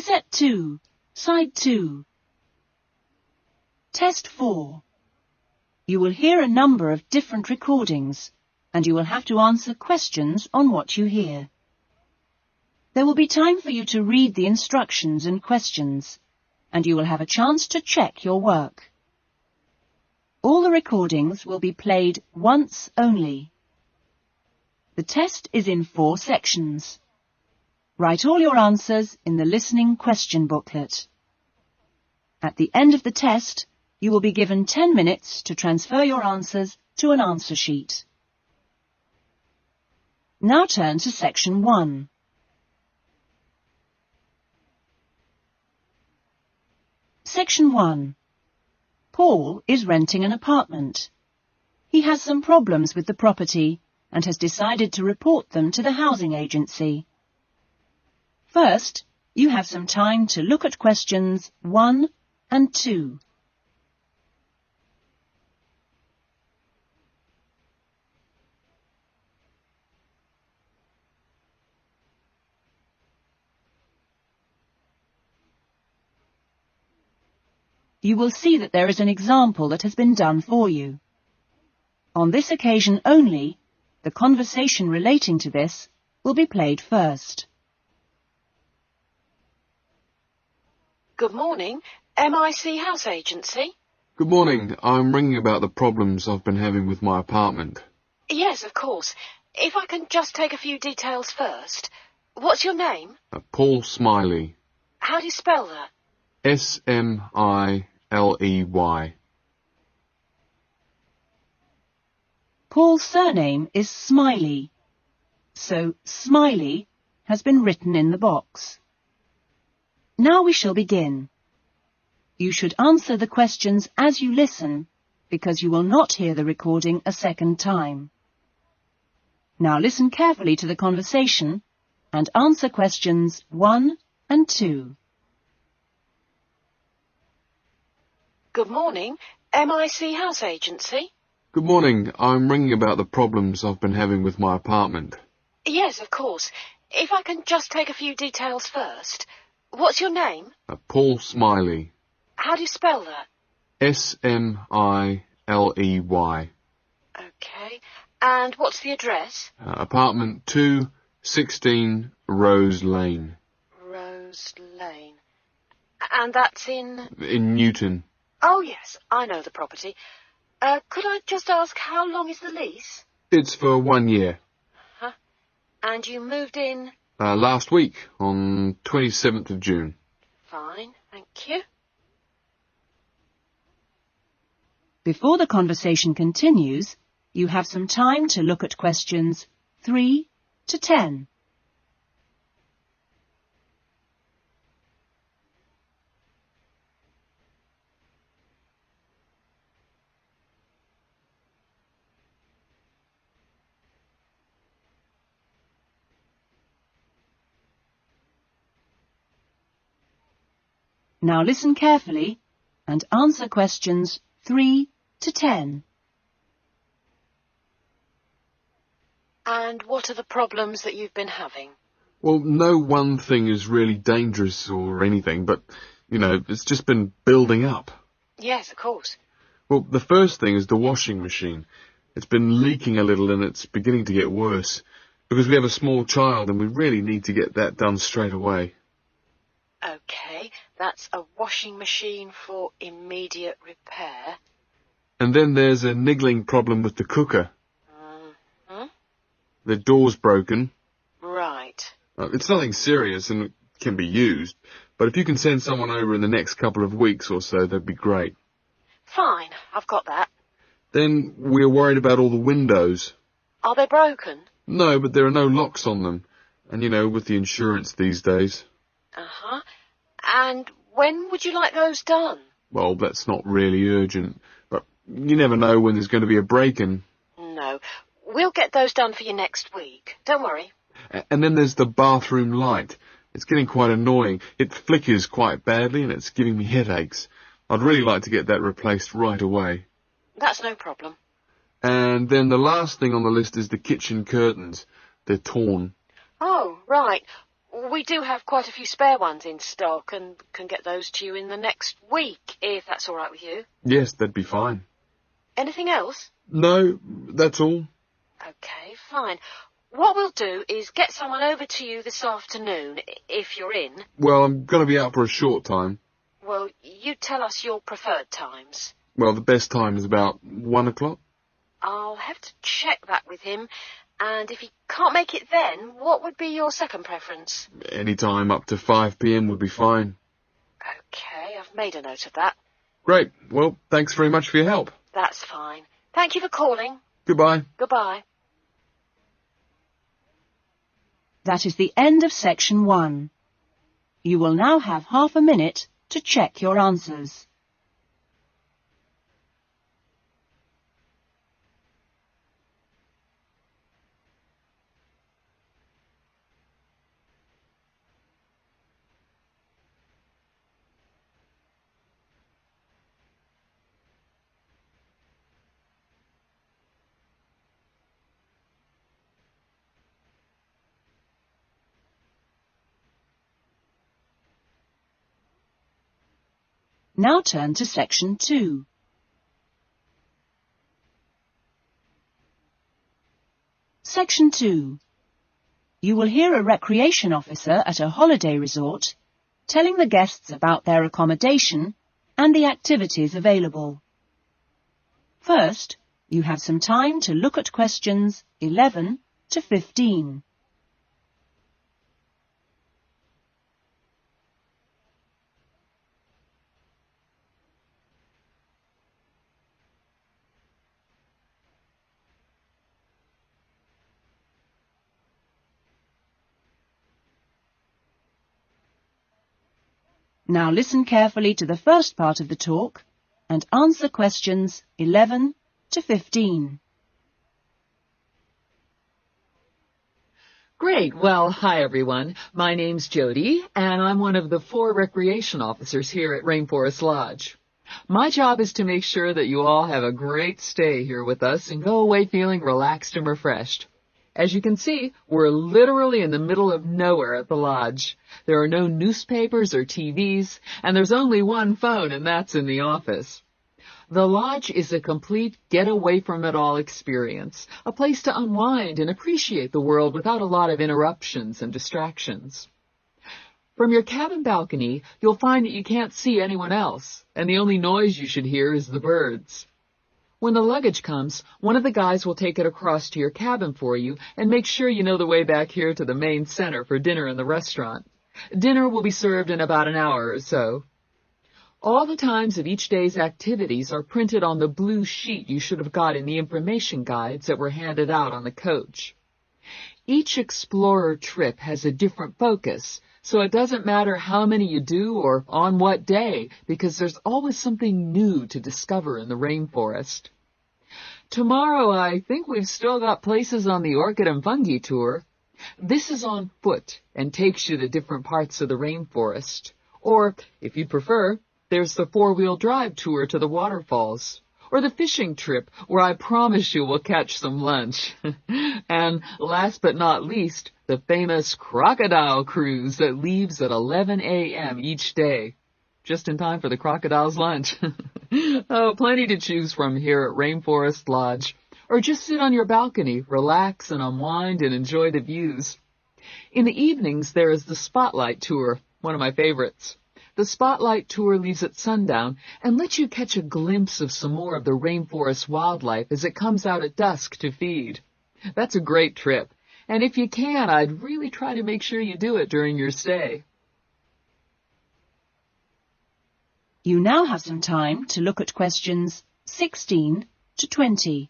Cassette 2, Side 2. Test 4. You will hear a number of different recordings, and you will have to answer questions on what you hear. There will be time for you to read the instructions and questions, and you will have a chance to check your work. All the recordings will be played once only. The test is in 4 sections. Write all your answers in the listening question booklet. At the end of the test, you will be given 10 minutes to transfer your answers to an answer sheet. Now turn to Section 1. Section 1. Paul is renting an apartment. He has some problems with the property and has decided to report them to the housing agency. First, you have some time to look at questions 1 and 2. You will see that there is an example that has been done for you. On this occasion only, the conversation relating to this will be played first. Good morning, MIC House Agency. Good morning. I'm ringing about the problems I've been having with my apartment. Yes, of course. If I can just take a few details first. What's your name? Paul Smiley. How do you spell that? Smiley. Paul's surname is Smiley, so Smiley has been written in the box. Now we shall begin. You should answer the questions as you listen, because you will not hear the recording a second time. Now listen carefully to the conversation and answer questions 1 and 2. Good morning, MIC House Agency. Good morning. I'm ringing about the problems I've been having with my apartment. Yes, of course. If I can just take a few details first. What's your name? Paul Smiley. How do you spell that? Smiley. Okay. And what's the address? Apartment 216 Rose Lane. Rose Lane. And that's in Newton. Oh, yes, I know the property. Could I just ask, how long is the lease? It's for 1 year. Huh? And you moved in? Last week, on 27th of June. Fine, thank you. Before the conversation continues, you have some time to look at questions 3 to 10. Now listen carefully and answer questions 3 to 10. And what are the problems that you've been having? Well, no one thing is really dangerous or anything, but, it's just been building up. Yes, of course. Well, the first thing is the washing machine. It's been leaking a little and it's beginning to get worse, because we have a small child and we really need to get that done straight away. Okay, that's a washing machine for immediate repair. And then there's a niggling problem with the cooker. Mm-hmm. The door's broken. Right. It's nothing serious and it can be used, but if you can send someone over in the next couple of weeks or so, that'd be great. Fine, I've got that. Then we're worried about all the windows. Are they broken? No, but there are no locks on them. And, with the insurance these days. Uh-huh. And when would you like those done? Well, that's not really urgent, but you never know when there's going to be a break-in. No. We'll get those done for you next week. Don't worry. And then there's the bathroom light. It's getting quite annoying. It flickers quite badly and it's giving me headaches. I'd really like to get that replaced right away. That's no problem. And then the last thing on the list is the kitchen curtains. They're torn. Oh, right. We do have quite a few spare ones in stock and can get those to you in the next week, if that's all right with you. Yes, that'd be fine. Anything else? No, that's all. Okay, fine. What we'll do is get someone over to you this afternoon, if you're in. Well, I'm going to be out for a short time. Well, you tell us your preferred times. Well, the best time is about 1 o'clock. I'll have to check that with him, and if he can't make it then, what would be your second preference? Any time up to 5 p.m. would be fine. Okay, I've made a note of that. Great. Well, thanks very much for your help. That's fine. Thank you for calling. Goodbye. Goodbye. That is the end of section 1. You will now have half a minute to check your answers. Now turn to section 2. Section 2. You will hear a recreation officer at a holiday resort telling the guests about their accommodation and the activities available. First, you have some time to look at questions 11 to 15. Now listen carefully to the first part of the talk and answer questions 11 to 15. Great. Well, hi, everyone. My name's Jody, and I'm one of the 4 recreation officers here at Rainforest Lodge. My job is to make sure that you all have a great stay here with us and go away feeling relaxed and refreshed. As you can see, we're literally in the middle of nowhere at the lodge. There are no newspapers or TVs, and there's only one phone, and that's in the office. The lodge is a complete get-away-from-it-all experience, a place to unwind and appreciate the world without a lot of interruptions and distractions. From your cabin balcony, you'll find that you can't see anyone else, and the only noise you should hear is the birds. When the luggage comes, one of the guys will take it across to your cabin for you and make sure you know the way back here to the main center for dinner in the restaurant. Dinner will be served in about an hour or so. All the times of each day's activities are printed on the blue sheet you should have got in the information guides that were handed out on the coach. Each explorer trip has a different focus, so it doesn't matter how many you do or on what day, because there's always something new to discover in the rainforest. Tomorrow, I think we've still got places on the Orchid and Fungi tour. This is on foot and takes you to different parts of the rainforest. Or, if you prefer, there's the 4-wheel drive tour to the waterfalls. Or the fishing trip, where I promise you we'll catch some lunch. And last but not least, the famous crocodile cruise that leaves at 11 a.m. each day. Just in time for the crocodile's lunch. Oh, plenty to choose from here at Rainforest Lodge. Or just sit on your balcony, relax and unwind and enjoy the views. In the evenings, there is the Spotlight Tour, one of my favorites. The Spotlight Tour leaves at sundown and lets you catch a glimpse of some more of the rainforest wildlife as it comes out at dusk to feed. That's a great trip, and if you can, I'd really try to make sure you do it during your stay. You now have some time to look at questions 16 to 20.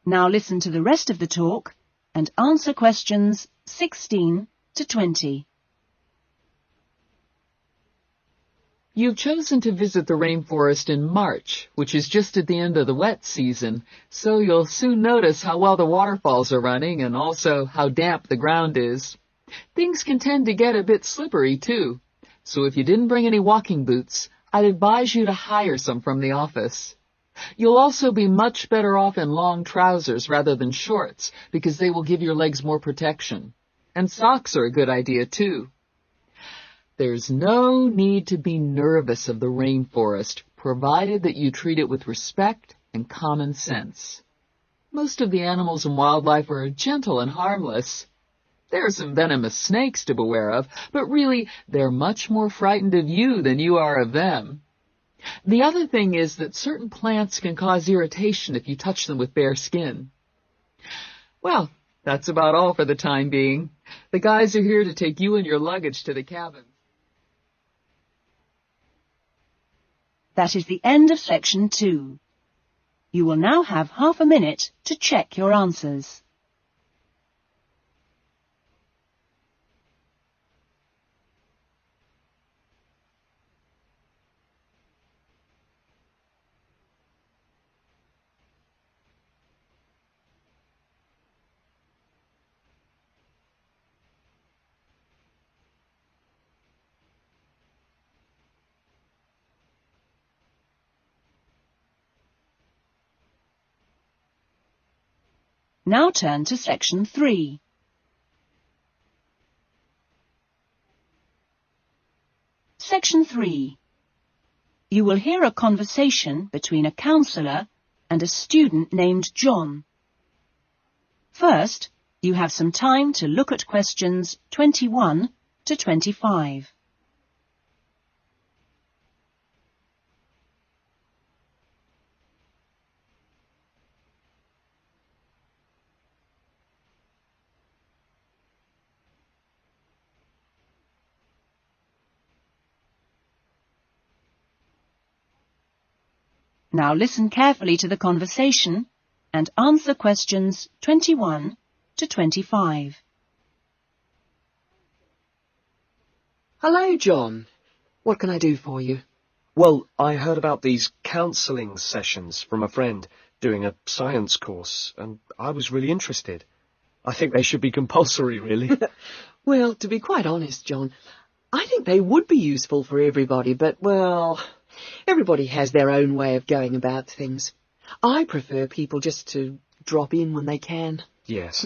Now listen to the rest of the talk and answer questions 16 to 20. You've chosen to visit the rainforest in March, which is just at the end of the wet season, so you'll soon notice how well the waterfalls are running and also how damp the ground is. Things can tend to get a bit slippery, too. So if you didn't bring any walking boots, I'd advise you to hire some from the office. You'll also be much better off in long trousers rather than shorts, because they will give your legs more protection. And socks are a good idea, too. There's no need to be nervous of the rainforest, provided that you treat it with respect and common sense. Most of the animals and wildlife are gentle and harmless. There are some venomous snakes to beware of, but really, they're much more frightened of you than you are of them. The other thing is that certain plants can cause irritation if you touch them with bare skin. Well, that's about all for the time being. The guys are here to take you and your luggage to the cabin. That is the end of section 2. You will now have half a minute to check your answers. Now turn to section 3. Section 3. You will hear a conversation between a counsellor and a student named John. First, you have some time to look at questions 21 to 25. Now listen carefully to the conversation and answer questions 21 to 25. Hello, John. What can I do for you? Well, I heard about these counselling sessions from a friend doing a science course, and I was really interested. I think they should be compulsory, really. Well, to be quite honest, John, I think they would be useful for everybody, but, well, everybody has their own way of going about things. I prefer people just to drop in when they can. Yes.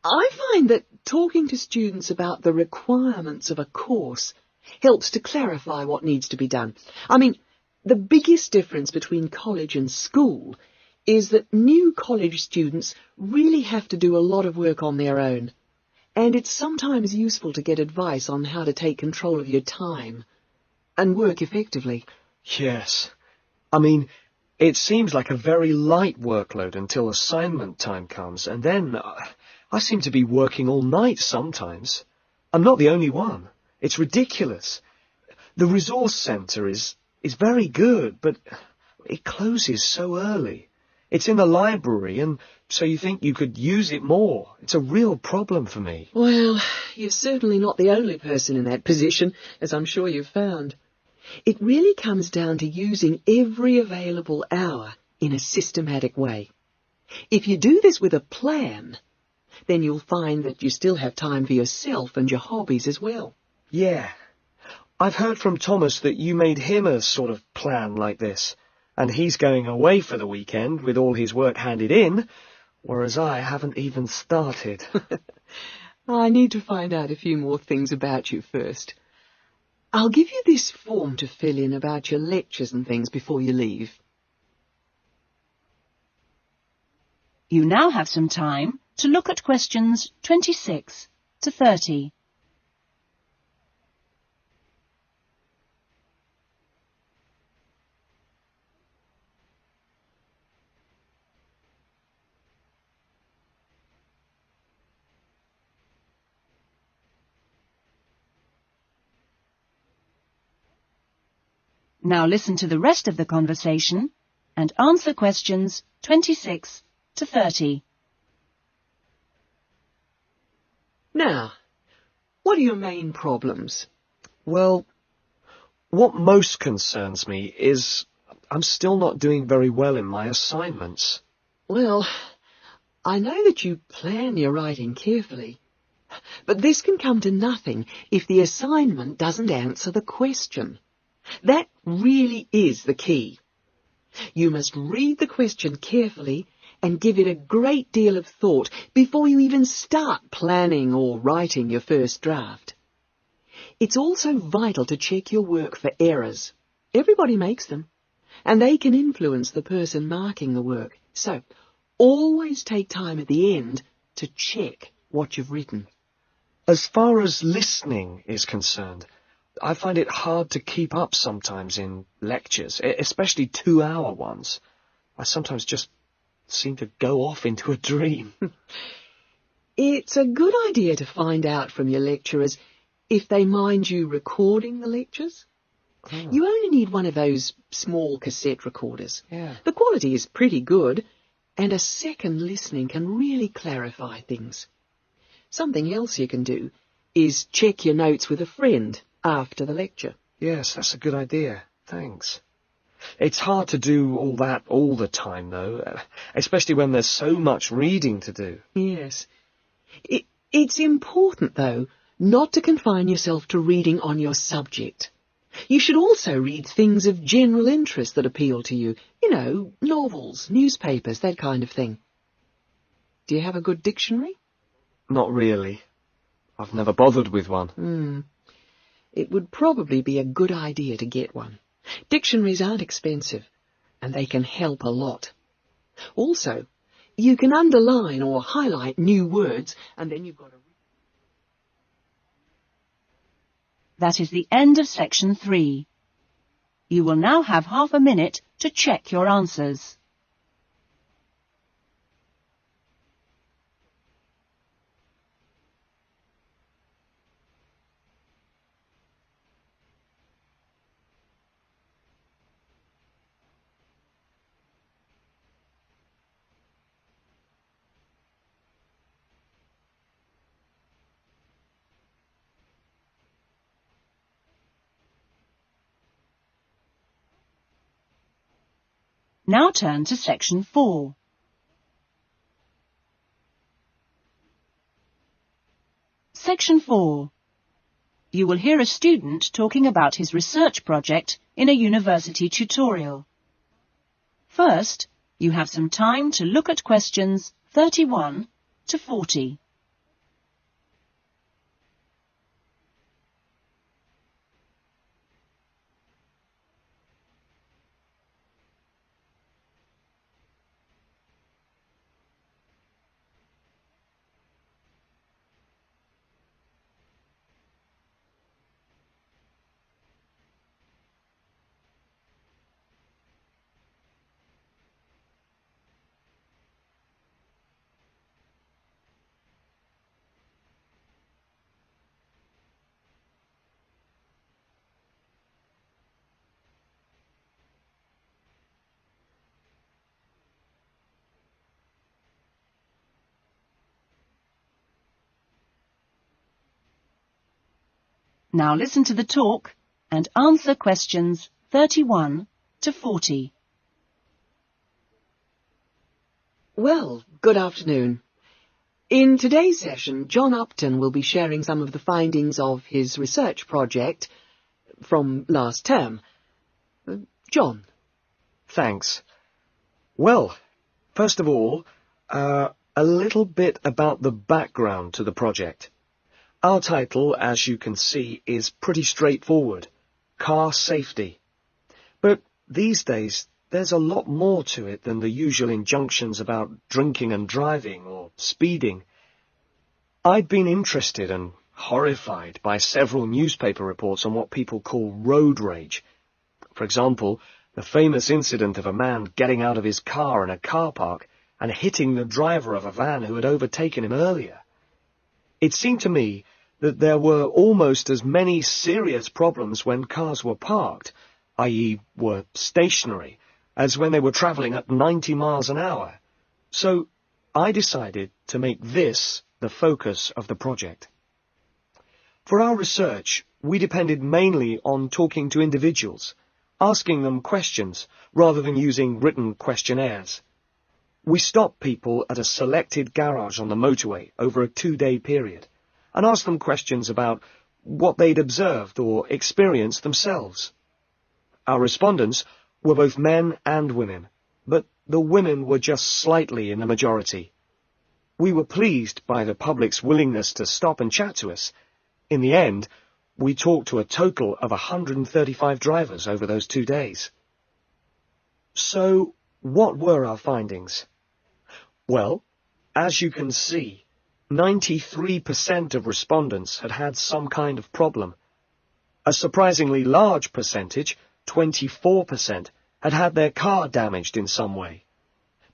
I find that talking to students about the requirements of a course helps to clarify what needs to be done. I mean, the biggest difference between college and school is that new college students really have to do a lot of work on their own, and it's sometimes useful to get advice on how to take control of your time and work effectively. Yes. I mean, it seems like a very light workload until assignment time comes, and then I seem to be working all night sometimes. I'm not the only one. It's ridiculous. The resource centre is very good, but it closes so early. It's in the library, and so you think you could use it more. It's a real problem for me. Well, you're certainly not the only person in that position, as I'm sure you've found. It really comes down to using every available hour in a systematic way. If you do this with a plan, then you'll find that you still have time for yourself and your hobbies as well. Yeah. I've heard from Thomas that you made him a sort of plan like this, and he's going away for the weekend with all his work handed in, whereas I haven't even started. I need to find out a few more things about you first. I'll give you this form to fill in about your lectures and things before you leave. You now have some time to look at questions 26 to 30. Now listen to the rest of the conversation and answer questions 26 to 30. Now, what are your main problems? Well, what most concerns me is I'm still not doing very well in my assignments. Well, I know that you plan your writing carefully, But this can come to nothing if the assignment doesn't answer the question. That really is the key. You must read the question carefully and give it a great deal of thought before you even start planning or writing your first draft. It's also vital to check your work for errors. Everybody makes them, and they can influence the person marking the work. So, always take time at the end to check what you've written. As far as listening is concerned, I find it hard to keep up sometimes in lectures, especially 2-hour ones. I sometimes just seem to go off into a dream. It's a good idea to find out from your lecturers if they mind you recording the lectures. Oh. You only need one of those small cassette recorders. Yeah. The quality is pretty good, and a second listening can really clarify things. Something else you can do is check your notes with a friend after the lecture. Yes, that's a good idea. Thanks. It's hard to do all that all the time, though, especially when there's so much reading to do. Yes. It's important, though, not to confine yourself to reading on your subject. You should also read things of general interest that appeal to you. You know, novels, newspapers, that kind of thing. Do you have a good dictionary? Not really. I've never bothered with one. It would probably be a good idea to get one. Dictionaries aren't expensive, and they can help a lot. Also, you can underline or highlight new words, and then you've got to... That is the end of section 3. You will now have half a minute to check your answers. Now turn to section 4. Section 4. You will hear a student talking about his research project in a university tutorial. First, you have some time to look at questions 31 to 40. Now listen to the talk and answer questions 31 to 40. Well, good afternoon. In today's session, John Upton will be sharing some of the findings of his research project from last term. John. Thanks. Well, first of all, a little bit about the background to the project. Our title, as you can see, is pretty straightforward. Car safety. But these days, there's a lot more to it than the usual injunctions about drinking and driving or speeding. I'd been interested and horrified by several newspaper reports on what people call road rage. For example, the famous incident of a man getting out of his car in a car park and hitting the driver of a van who had overtaken him earlier. It seemed to me that there were almost as many serious problems when cars were parked, i.e. were stationary, as when they were travelling at 90 miles an hour. So I decided to make this the focus of the project. For our research, we depended mainly on talking to individuals, asking them questions rather than using written questionnaires. We stopped people at a selected garage on the motorway over a 2-day period, and ask them questions about what they'd observed or experienced themselves. Our respondents were both men and women, but the women were just slightly in the majority. We were pleased by the public's willingness to stop and chat to us. In the end, we talked to a total of 135 drivers over those 2 days. So, what were our findings? Well, as you can see, 93% of respondents had had some kind of problem. A surprisingly large percentage, 24%, had had their car damaged in some way.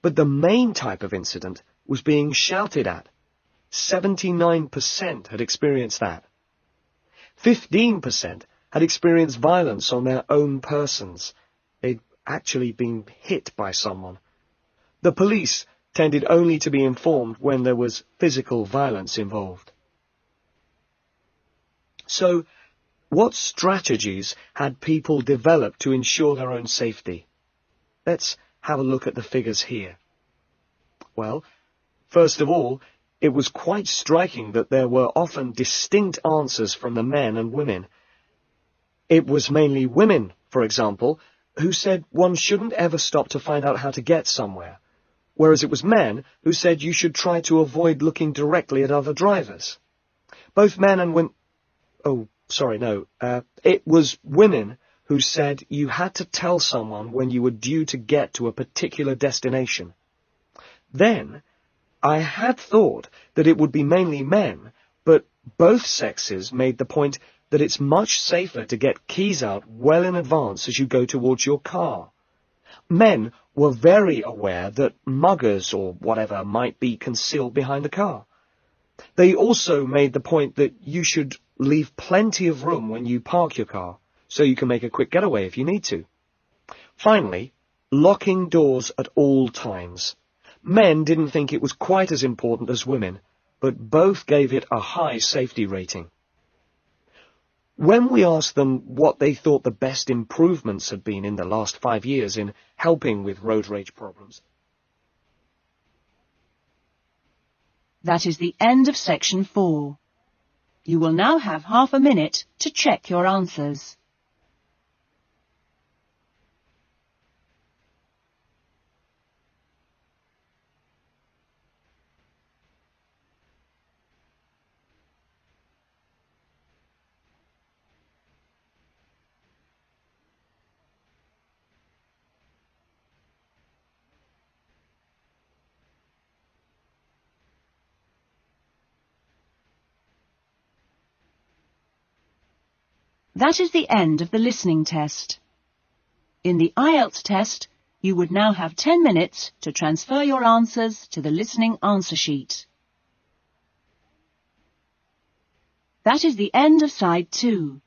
But the main type of incident was being shouted at. 79% had experienced that. 15% had experienced violence on their own persons. They'd actually been hit by someone. The police tended only to be informed when there was physical violence involved. So, what strategies had people developed to ensure their own safety? Let's have a look at the figures here. Well, first of all, it was quite striking that there were often distinct answers from the men and women. It was mainly women, for example, who said one shouldn't ever stop to find out how to get somewhere, whereas it was men who said you should try to avoid looking directly at other drivers. Both men and women... it was women who said you had to tell someone when you were due to get to a particular destination. Then, I had thought that it would be mainly men, but both sexes made the point that it's much safer to get keys out well in advance as you go towards your car. Men were very aware that muggers or whatever might be concealed behind the car. They also made the point that you should leave plenty of room when you park your car, so you can make a quick getaway if you need to. Finally, locking doors at all times. Men didn't think it was quite as important as women, but both gave it a high safety rating. When we asked them what they thought the best improvements had been in the last 5 years in helping with road rage problems. That is the end of section 4. You will now have half a minute to check your answers. That is the end of the listening test. In the Ielts test, you would now have 10 minutes to transfer your answers to the listening answer sheet. That is the end of side 2.